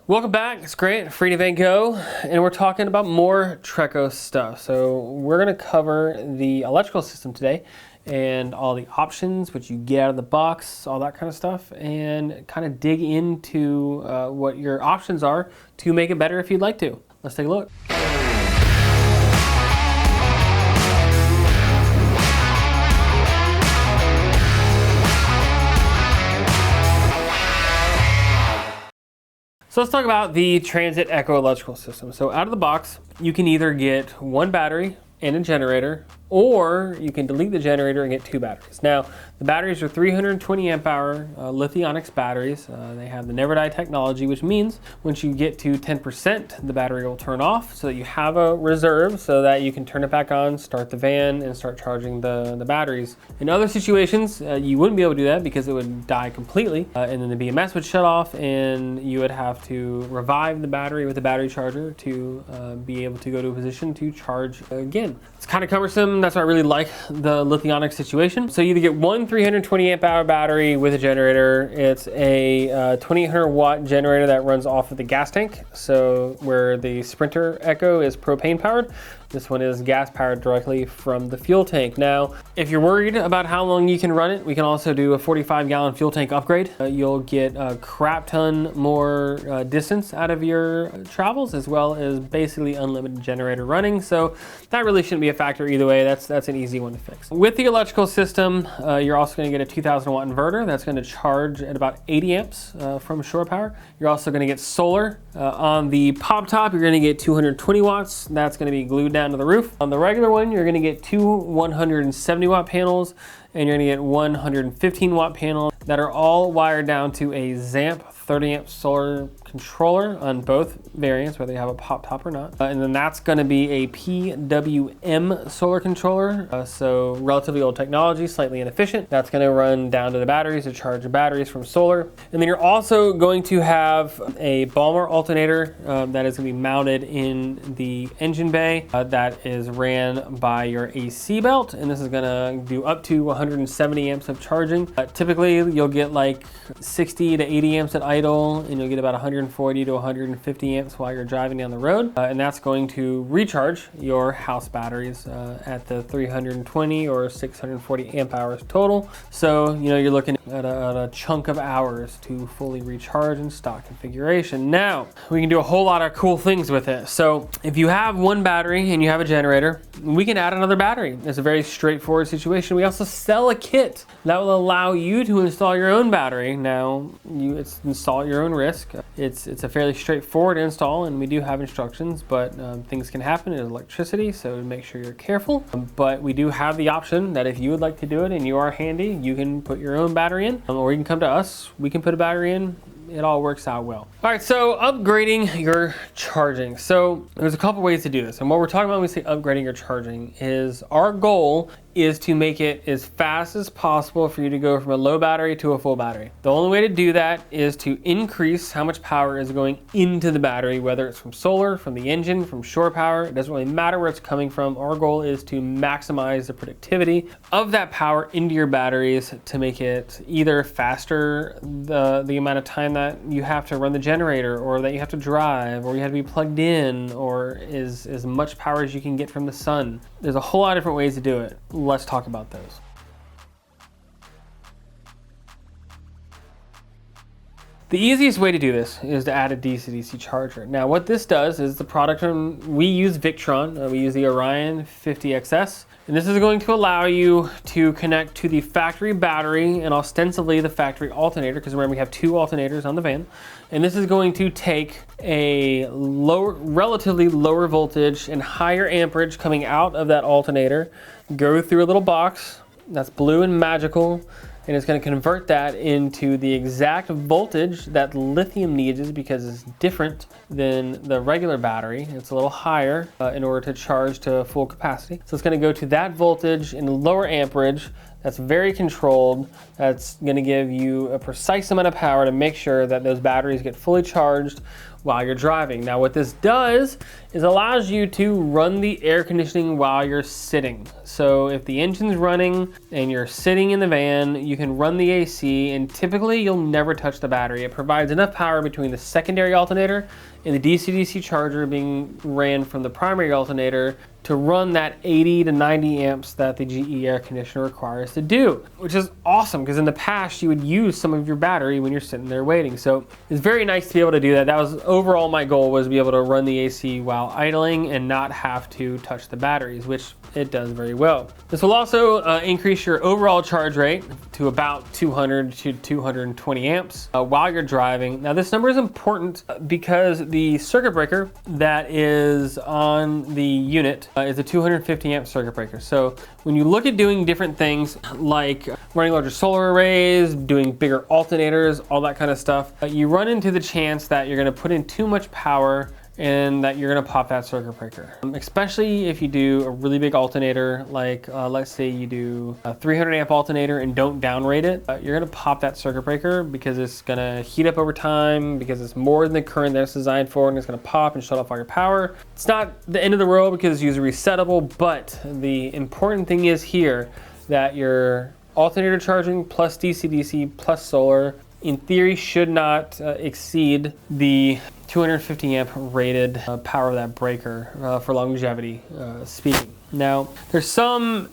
Welcome back, it's great, Free to Van Gogh, and we're talking about more Treco stuff. So we're gonna cover the electrical system today and all the options, which you get out of the box, all that kind of stuff, and kind of dig into what your options are to make it better if you'd like to. Let's take a look. So let's talk about the Transit Echo electrical system. So out of the box, you can either get one battery and a generator, or you can delete the generator and get two batteries. Now, the batteries are 320 amp hour Lithionics batteries. They have the Never Die technology, which means once you get to 10%, the battery will turn off so that you have a reserve so that you can turn it back on, start the van, and start charging the batteries. In other situations, you wouldn't be able to do that because it would die completely, and then the BMS would shut off, and you would have to revive the battery with a battery charger to be able to go to a position to charge again. It's kind of cumbersome. That's why I really like the Lithionics situation. So you either get one 320 amp hour battery with a generator. It's a 2800 watt generator that runs off of the gas tank. So where the Sprinter Echo is propane powered, this one is gas powered directly from the fuel tank. Now, if you're worried about how long you can run it, we can also do a 45 gallon fuel tank upgrade. You'll get a crap ton more distance out of your travels, as well as basically unlimited generator running. So that really shouldn't be a factor either way. That's an easy one to fix. With the electrical system, you're also going to get a 2000 watt inverter that's going to charge at about 80 amps from shore power. You're also going to get solar. On the pop top, you're going to get 220 watts. That's going to be glued down to the roof. On the regular one, you're going to get two 170 watt panels, and you're going to get 115 watt panels that are all wired down to a ZAMP 30 amp solar controller on both variants, whether you have a pop top or not. And then that's going to be a PWM solar controller. So relatively old technology, slightly inefficient. That's going to run down to the batteries to charge the batteries from solar. And then you're also going to have a Balmer alternator that is going to be mounted in the engine bay that is ran by your AC belt. And this is going to do up to 170 amps of charging. Typically, you'll get like 60 to 80 amps at idle, and you'll get about 140 to 150 amps while you're driving down the road. And that's going to recharge your house batteries at the 320 or 640 amp hours total. So, you're looking at a chunk of hours to fully recharge in stock configuration. Now, we can do a whole lot of cool things with it. So if you have one battery and you have a generator, we can add another battery. It's a very straightforward situation. We also sell a kit that will allow you to install your own battery. Now, it's install at your own risk. It's a fairly straightforward install, and we do have instructions, but things can happen in electricity, so make sure you're careful. But we do have the option that if you would like to do it and you are handy, you can put your own battery in, or you can come to us. We can put a battery in. It all works out well. All right, so upgrading your charging. So there's a couple ways to do this. And what we're talking about when we say upgrading your charging is our goal is to make it as fast as possible for you to go from a low battery to a full battery. The only way to do that is to increase how much power is going into the battery, whether it's from solar, from the engine, from shore power. It doesn't really matter where it's coming from. Our goal is to maximize the productivity of that power into your batteries to make it either faster, the amount of time that you have to run the generator, or that you have to drive, or you have to be plugged in, or as much power as you can get from the sun. There's a whole lot of different ways to do it. Let's talk about those. The easiest way to do this is to add a DC-DC charger. Now, what this does is the product we use Victron. We use the Orion 50XS. And this is going to allow you to connect to the factory battery and ostensibly the factory alternator, because remember we have two alternators on the van. And this is going to take a relatively lower voltage and higher amperage coming out of that alternator, go through a little box that's blue and magical, and it's going to convert that into the exact voltage that lithium needs, because it's different than the regular battery. It's a little higher in order to charge to full capacity. So it's going to go to that voltage in lower amperage. That's very controlled. That's going to give you a precise amount of power to make sure that those batteries get fully charged while you're driving. Now what this does is allows you to run the air conditioning while you're sitting. So if the engine's running and you're sitting in the van, you can run the AC, and typically you'll never touch the battery. It provides enough power between the secondary alternator and the DC-DC charger being ran from the primary alternator to run that 80 to 90 amps that the GE air conditioner requires to do, which is awesome because in the past you would use some of your battery when you're sitting there waiting. So it's very nice to be able to do that. That was overall my goal, was to be able to run the AC while idling and not have to touch the batteries, which it does very well. This will also increase your overall charge rate to about 200 to 220 amps while you're driving. Now this number is important because the circuit breaker that is on the unit is a 250 amp circuit breaker. So when you look at doing different things like running larger solar arrays, doing bigger alternators, all that kind of stuff, you run into the chance that you're gonna put in too much power and that you're gonna pop that circuit breaker. Especially if you do a really big alternator, like let's say you do a 300 amp alternator and don't downrate it, you're gonna pop that circuit breaker because it's gonna heat up over time, because it's more than the current that it's designed for, and it's gonna pop and shut off all your power. It's not the end of the world because it's user resettable, but the important thing is here that your alternator charging plus DC-DC plus solar in theory should not exceed the 250 amp rated power of that breaker for longevity speaking. Now there's some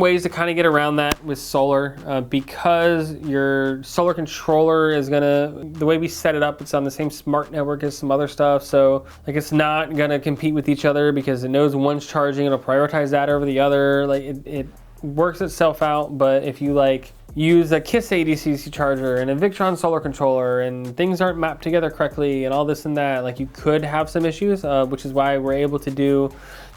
ways to kind of get around that with solar because your solar controller is the way we set it up, it's on the same smart network as some other stuff, so like it's not gonna compete with each other because it knows one's charging, it'll prioritize that over the other. Like it works itself out. But if you like use a KISS DC-DC charger and a Victron solar controller and things aren't mapped together correctly and all this and that, like you could have some issues, which is why we're able to do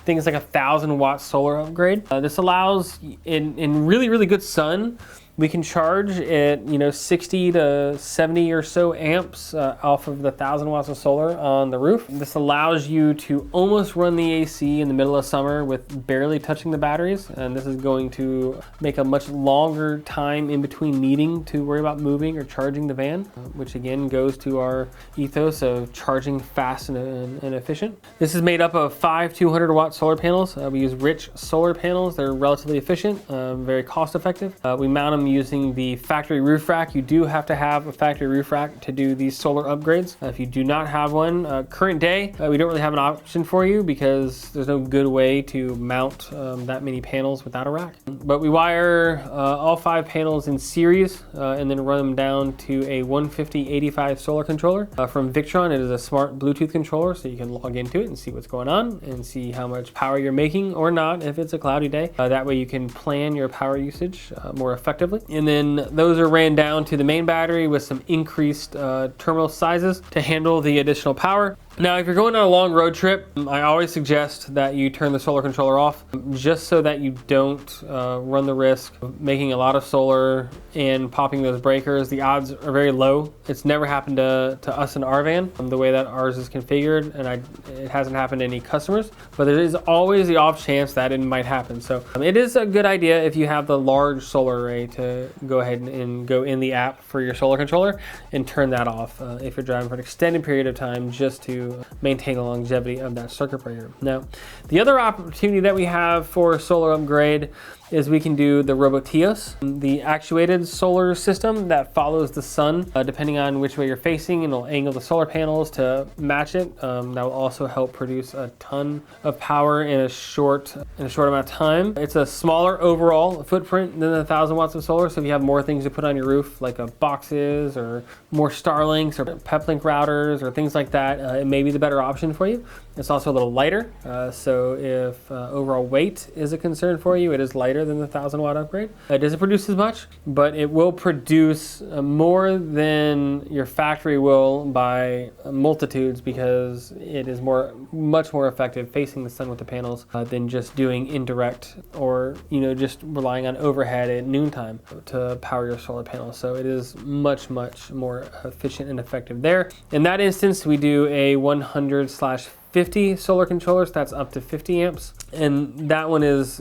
things like 1,000-watt solar upgrade. This allows in really, really good sun, we can charge at 60 to 70 or so amps off of the 1,000 watts of solar on the roof. This allows you to almost run the AC in the middle of summer with barely touching the batteries, and this is going to make a much longer time in between needing to worry about moving or charging the van, which again goes to our ethos of charging fast and efficient. This is made up of 5 200-watt solar panels. We use Rich solar panels. They're relatively efficient, very cost effective. We mount them using the factory roof rack. You do have to have a factory roof rack to do these solar upgrades. If you do not have one, current day, we don't really have an option for you because there's no good way to mount that many panels without a rack. But we wire all 5 panels in series and then run them down to a 150/85 solar controller from Victron. It is a smart Bluetooth controller, so you can log into it and see what's going on and see how much power you're making or not if it's a cloudy day. That way you can plan your power usage more effectively. And then those are ran down to the main battery with some increased terminal sizes to handle the additional power. Now, if you're going on a long road trip, I always suggest that you turn the solar controller off just so that you don't run the risk of making a lot of solar and popping those breakers. The odds are very low. It's never happened to us in our van, the way that ours is configured, and it hasn't happened to any customers, but there is always the off chance that it might happen. So it is a good idea if you have the large solar array to go ahead and go in the app for your solar controller and turn that off if you're driving for an extended period of time, just to maintain the longevity of that circuit breaker. Now, the other opportunity that we have for solar upgrade is we can do the Robotios, the actuated solar system that follows the sun depending on which way you're facing, and it'll angle the solar panels to match it. That will also help produce a ton of power in a short amount of time. It's a smaller overall footprint than the 1,000 watts of solar, so if you have more things to put on your roof, like boxes or more Starlinks or Peplink routers or things like that, it may be the better option for you. It's also a little lighter, so if overall weight is a concern for you, it is lighter than the 1,000 watt upgrade. It doesn't produce as much, but it will produce more than your factory will by multitudes, because it is much more effective facing the sun with the panels than just doing indirect or just relying on overhead at noontime to power your solar panels. So it is much more efficient and effective there. In that instance, we do a 100/50 solar controllers. That's up to 50 amps. and that one is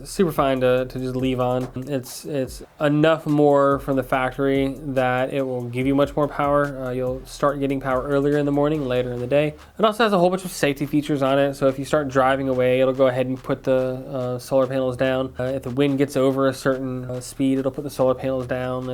super fine to just leave on. It's enough more from the factory that it will give you much more power. You'll start getting power earlier in the morning, later in the day. It also has a whole bunch of safety features on it, so if you start driving away, it'll go ahead and put the solar panels down. If the wind gets over a certain speed, it'll put the solar panels down.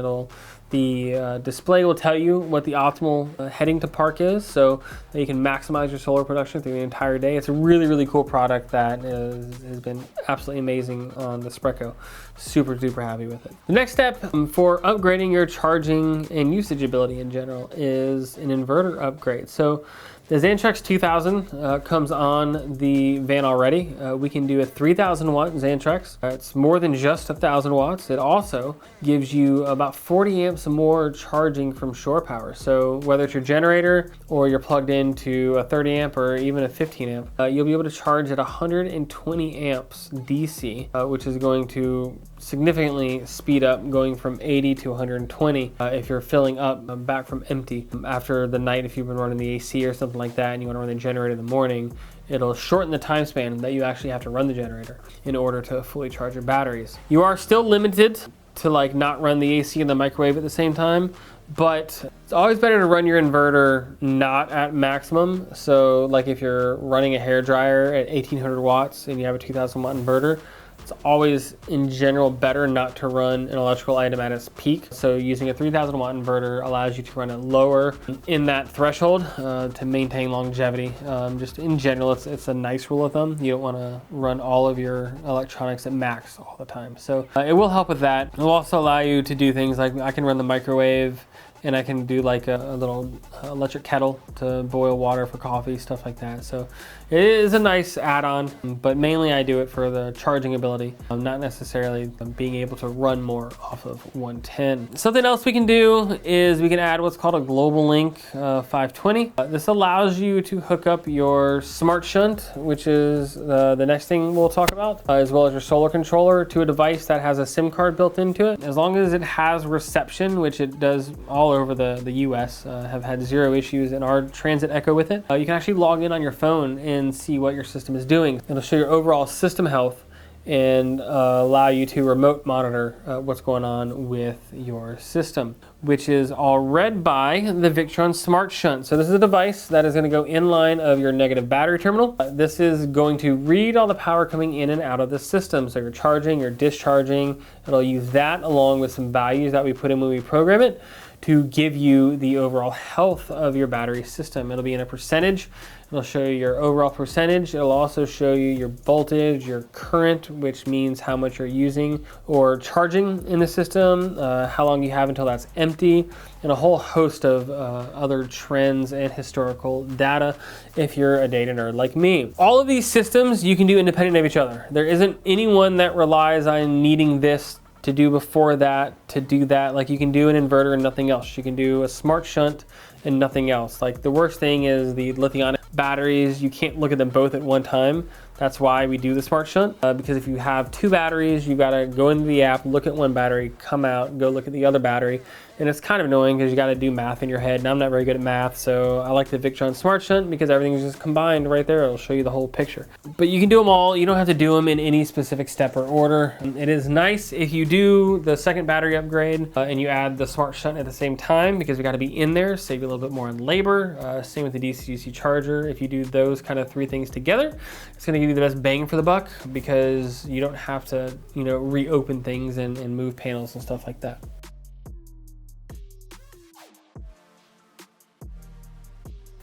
The display will tell you what the optimal heading to park is, so that you can maximize your solar production through the entire day. It's a really, really cool product that has been absolutely amazing on the Spreco. Super duper happy with it. The next step for upgrading your charging and usage ability in general is an inverter upgrade. So the Xantrex 2000 comes on the van already. We can do a 3,000 watt Xantrex. It's more than just 1,000 watts. It also gives you about 40 amps more charging from shore power. So whether it's your generator or you're plugged into a 30 amp or even a 15 amp, you'll be able to charge at 120 amps DC, which is going to significantly speed up going from 80 to 120 if you're filling up back from empty after the night. If you've been running the AC or something like that and you want to run the generator in the morning, it'll shorten the time span that you actually have to run the generator in order to fully charge your batteries. You are still limited to like not run the AC and the microwave at the same time, but it's always better to run your inverter not at maximum. So like if you're running a hairdryer at 1800 watts and you have a 2000 watt inverter, it's always in general better not to run an electrical item at its peak. So using a 3000 watt inverter allows you to run it lower in that threshold to maintain longevity. Just in general, it's a nice rule of thumb. You don't want to run all of your electronics at max all the time. So it will help with that. It will also allow you to do things like I can run the microwave, and I can do like a little electric kettle to boil water for coffee, stuff like that. So it is a nice add-on, but mainly I do it for the charging ability, not necessarily being able to run more off of 110. Something else we can do is we can add what's called a Global Link 520. This allows you to hook up your smart shunt, which is the next thing we'll talk about, as well as your solar controller, to a device that has a SIM card built into it. As long as it has reception, which it does all over the US, have had zero issues in our Transit Echo with it. You can actually log in on your phone and see what your system is doing. It'll show your overall system health and allow you to remote monitor what's going on with your system, which is all read by the Victron Smart Shunt. So this is a device that is going to go in line of your negative battery terminal. This is going to read all the power coming in and out of the system. So you're charging, you're discharging. It'll use that along with some values that we put in when we program it to give you the overall health of your battery system. It'll be in a percentage. It'll show you your overall percentage. It'll also show you your voltage, your current, which means how much you're using or charging in the system, how long you have until that's empty, and a whole host of other trends and historical data if you're a data nerd like me. All of these systems you can do independent of each other. There isn't anyone that relies on needing this to do before that, to do that. Like you can do an inverter and nothing else. You can do a smart shunt and nothing else. Like the worst thing is the lithium batteries. You can't look at them both at one time. That's why we do the smart shunt, because if you have two batteries, you gotta go into the app, look at one battery, come out, go look at the other battery. And it's kind of annoying because you gotta do math in your head, and I'm not very good at math, so I like the Victron Smart Shunt because everything is just combined right there. It'll show you the whole picture. But you can do them all. You don't have to do them in any specific step or order. It is nice if you do the second battery upgrade and you add the Smart Shunt at the same time, because we gotta be in there, save you a little bit more in labor. Same with the DC-DC charger. If you do those kind of three things together, it's gonna give you the best bang for the buck, because you don't have to, reopen things and move panels and stuff like that.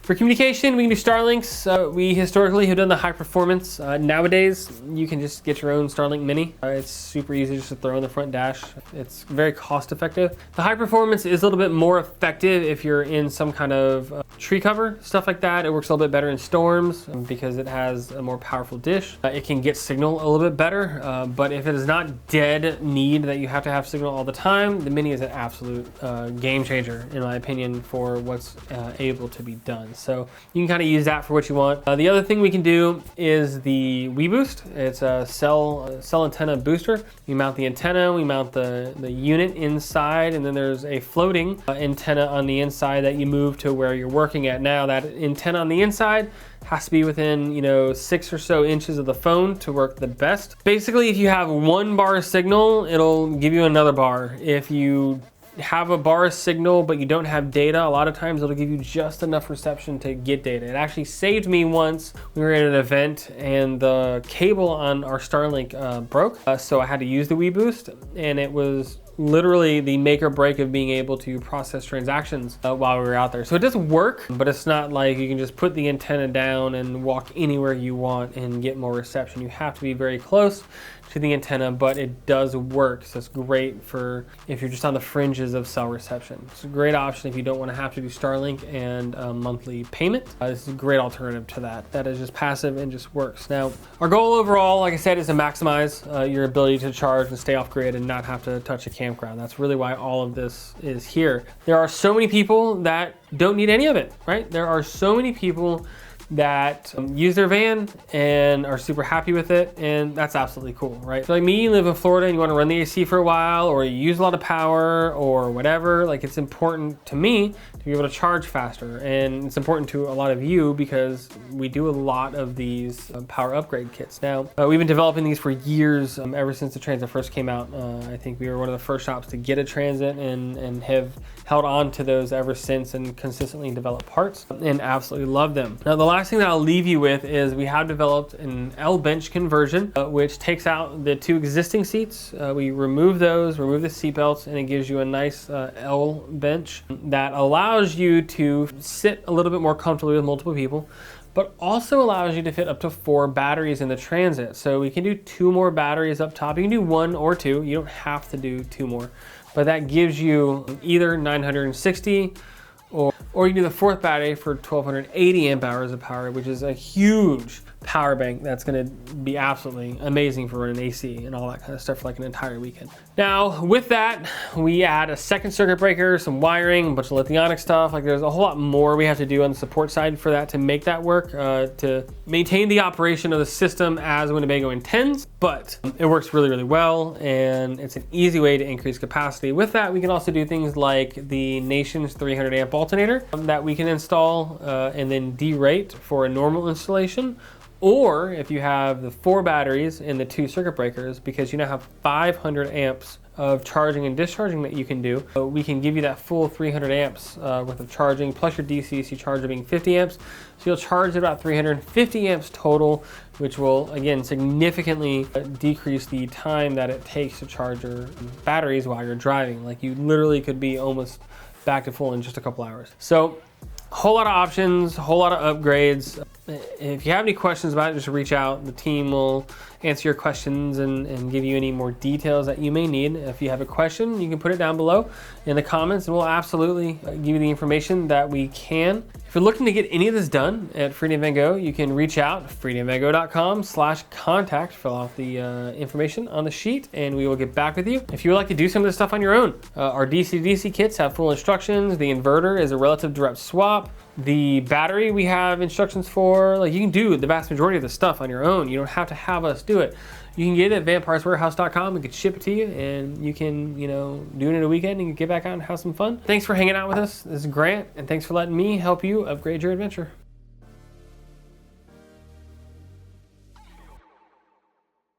For communication, we can do Starlinks. We historically have done the high performance. Nowadays, you can just get your own Starlink Mini. It's super easy just to throw in the front dash. It's very cost effective. The high performance is a little bit more effective if you're in some kind of tree cover, stuff like that. It works a little bit better in storms because it has a more powerful dish. It can get signal a little bit better, but if it is not dead need that you have to have signal all the time, the Mini is an absolute game changer, in my opinion, for what's able to be done. So you can kind of use that for what you want. The other thing we can do is the WeBoost. It's a cell antenna booster. We mount the antenna, we mount the unit inside, and then there's a floating antenna on the inside that you move to where you're working at. Now that antenna on the inside has to be within 6 or so inches of the phone to work the best. Basically, if you have 1 bar signal, it'll give you another bar. If you have a bar signal but you don't have data, a lot of times it'll give you just enough reception to get data. It actually saved me once. We were at an event and the cable on our Starlink broke, so I had to use the WeBoost, and it was literally the make or break of being able to process transactions while we were out there. So it does work, but it's not like you can just put the antenna down and walk anywhere you want and get more reception. You have to be very close to the antenna, but it does work. So it's great for if you're just on the fringes of cell reception. It's a great option if you don't want to have to do Starlink and a monthly payment. This is a great alternative to that. That is just passive and just works. Now, our goal overall, like I said, is to maximize your ability to charge and stay off grid and not have to touch a campground. That's really why all of this is here. There are so many people that don't need any of it, right? There are so many people that use their van and are super happy with it, and that's absolutely cool, right? So like me, you live in Florida and you want to run the AC for a while, or you use a lot of power or whatever, like it's important to me to be able to charge faster, and it's important to a lot of you because we do a lot of these power upgrade kits. Now, we've been developing these for years, ever since the Transit first came out. I think we were one of the first shops to get a Transit and have held on to those ever since and consistently develop parts and absolutely love them. Now, the last thing that I'll leave you with is we have developed an L bench conversion, which takes out the 2 existing seats. We remove those, remove the seat belts, and it gives you a nice L bench that allows you to sit a little bit more comfortably with multiple people, but also allows you to fit up to 4 batteries in the Transit. So we can do 2 more batteries up top. You can do 1 or 2. You don't have to do 2 more, but that gives you either 960 or you can do the 4th battery for 1280 amp hours of power, which is a huge power bank that's going to be absolutely amazing for running AC and all that kind of stuff for like an entire weekend. Now, with that, we add a second circuit breaker, some wiring, a bunch of lithionic stuff. Like there's a whole lot more we have to do on the support side for that to make that work, to maintain the operation of the system as Winnebago intends, but it works really, really well, and it's an easy way to increase capacity. With that, we can also do things like the Nations 300 amp alternator that we can install and then derate for a normal installation. Or if you have the 4 batteries and the 2 circuit breakers, because you now have 500 amps of charging and discharging that you can do, we can give you that full 300 amps worth of charging, plus your DC charger being 50 amps. So you'll charge about 350 amps total, which will, again, significantly decrease the time that it takes to charge your batteries while you're driving. Like you literally could be almost back to full in just a couple hours. So whole lot of options, whole lot of upgrades. If you have any questions about it, just reach out. The team will answer your questions and give you any more details that you may need. If you have a question, you can put it down below in the comments and we'll absolutely give you the information that we can. If you're looking to get any of this done at Freedom Van Gogh, you can reach out, freedomvango.com/contact, fill out the information on the sheet, and we will get back with you. If you would like to do some of this stuff on your own, our DC-DC kits have full instructions. The inverter is a relative direct swap. The battery we have instructions for. Like you can do the vast majority of the stuff on your own. You don't have to have us do it. You can get it at vampireswarehouse.com. We can ship it to you, and you can, do it in a weekend and get back out and have some fun. Thanks for hanging out with us. This is Grant, and thanks for letting me help you upgrade your adventure.